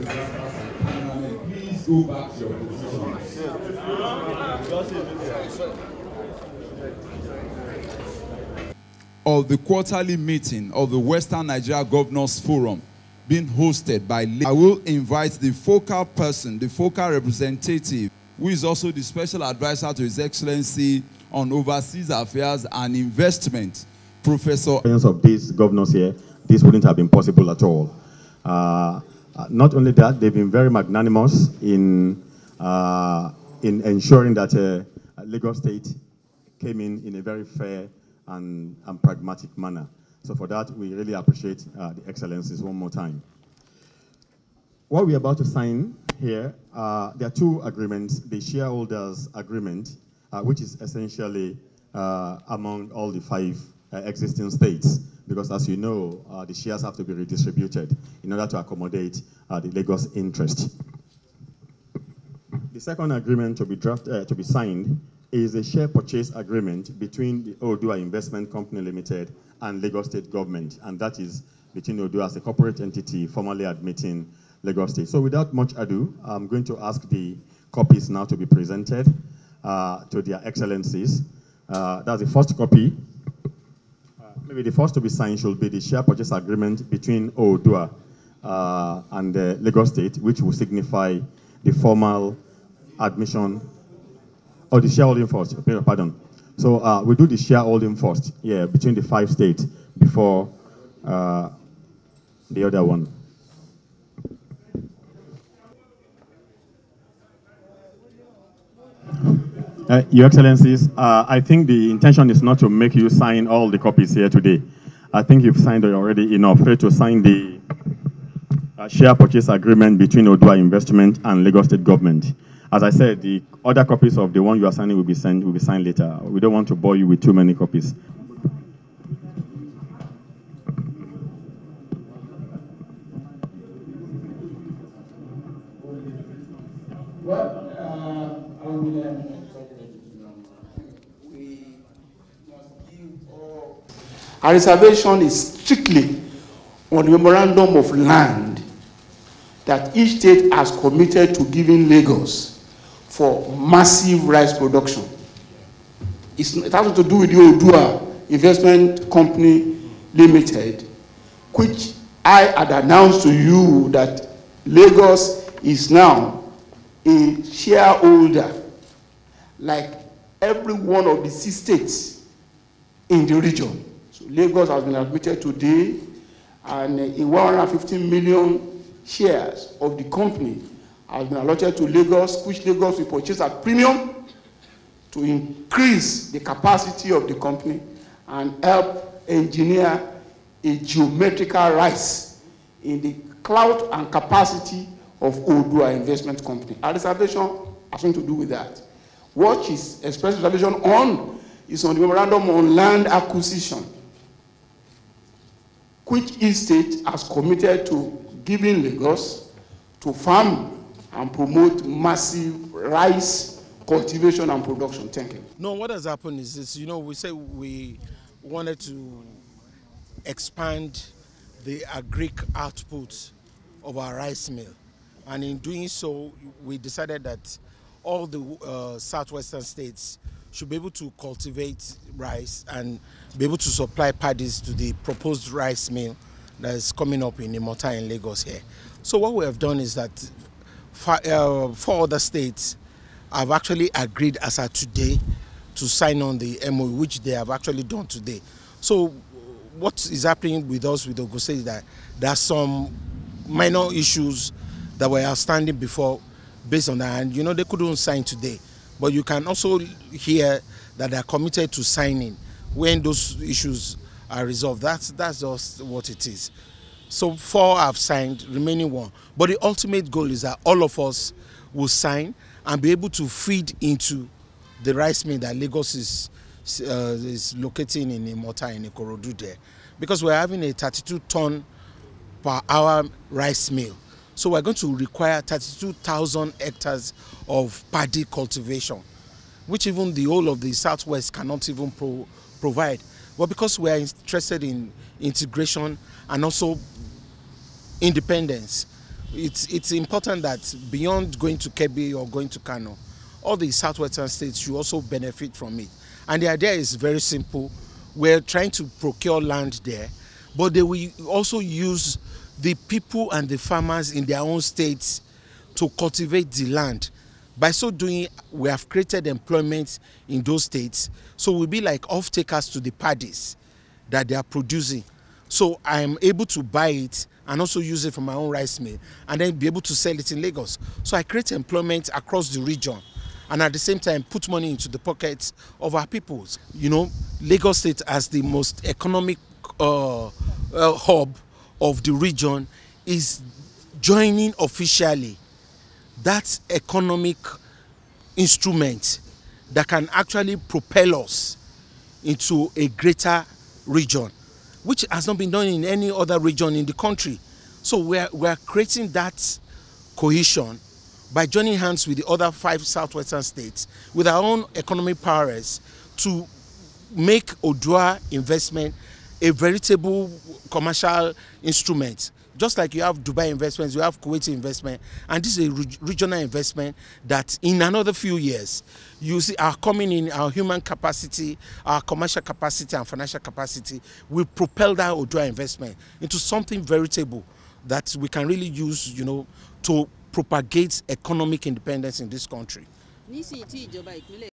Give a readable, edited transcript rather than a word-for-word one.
Please go back to your position. Of the quarterly meeting of the Western Nigeria Governors Forum being hosted by I will invite the focal person, the focal representative, who is also the special advisor to His Excellency on overseas affairs and investment, Professor. Of these governors here, this wouldn't have been possible at all. Not only that, they've been very magnanimous in ensuring that Lagos State came in a very fair and pragmatic manner. So for that, we really appreciate the excellencies one more time. What we're about to sign here, there are two agreements. The shareholders agreement, which is essentially among all the 5 existing states, because as you know, the shares have to be redistributed in order to accommodate the Lagos interest. The second agreement to be signed is a share purchase agreement between the Odua Investment Company Limited and Lagos State government, and that is between Odua as a corporate entity formally admitting Lagos State. So without much ado, I'm going to ask the copies now to be presented to their excellencies. That's the first copy. Maybe the first to be signed should be the share purchase agreement between Odua and Lagos State, which will signify the formal admission. Oh, the shareholding first, pardon. So we do the shareholding first, yeah, between the 5 states before the other one. Your Excellencies, I think the intention is not to make you sign all the copies here today. I think you've signed already enough to sign the share purchase agreement between Odua Investment and Lagos State government. As I said, the other copies of the one you are signing will be signed later. We don't want to bore you with too many copies. Our reservation is strictly on the memorandum of land that each state has committed to giving Lagos for massive rice production. It has to do with the Odua Investment Company Limited, which I had announced to you that Lagos is now a shareholder, like every one of the 6 states in the region. So Lagos has been admitted today, and in 150 million shares of the company has been allotted to Lagos, which Lagos will purchase at premium to increase the capacity of the company and help engineer a geometrical rise in the clout and capacity of Odua Investment Company. Our reservation has something to do with that. What is expressed reservation on is on the memorandum on land acquisition, which each state has committed to giving Lagos to farm and promote massive rice cultivation and production. Thank you. No, what has happened is this, you know, we say we wanted to expand the agric output of our rice mill. And in doing so, we decided that all the southwestern states should be able to cultivate rice and be able to supply paddies to the proposed rice mill that is coming up in Imota in Lagos here. So what we have done is that 4 other states have actually agreed as of today to sign on the MOU, which they have actually done today. So what is happening with us with Ogun State is that there are some minor issues that were outstanding before based on that, and you know they couldn't sign today. But you can also hear that they are committed to signing when those issues are resolved. That's just what it is. So 4 have signed, remaining 1. But the ultimate goal is that all of us will sign and be able to feed into the rice mill that Lagos is locating in Imota in Akeredolu there. Because we're having a 32-ton per hour rice mill. So we're going to require 32,000 hectares of paddy cultivation, which even the whole of the Southwest cannot even provide. But because we are interested in integration and also independence, it's important that beyond going to Kebbi or going to Kano, all the southwestern states should also benefit from it. And the idea is very simple. We're trying to procure land there, but they will also use the people and the farmers in their own states to cultivate the land. By so doing, we have created employment in those states. So we'll be like off-takers to the paddies that they are producing. So I am able to buy it and also use it for my own rice mill and then be able to sell it in Lagos. So I create employment across the region and at the same time put money into the pockets of our peoples. You know, Lagos State as the most economic hub of the region is joining officially that economic instrument that can actually propel us into a greater region, which has not been done in any other region in the country. So we're creating that cohesion by joining hands with the other 5 southwestern states with our own economic powers to make Odua investment a veritable commercial instrument. Just like you have Dubai investments, you have Kuwaiti investment, and this is a regional investment that in another few years, you see are coming in our human capacity, our commercial capacity and financial capacity will propel that Odua investment into something veritable that we can really use, you know, to propagate economic independence in this country.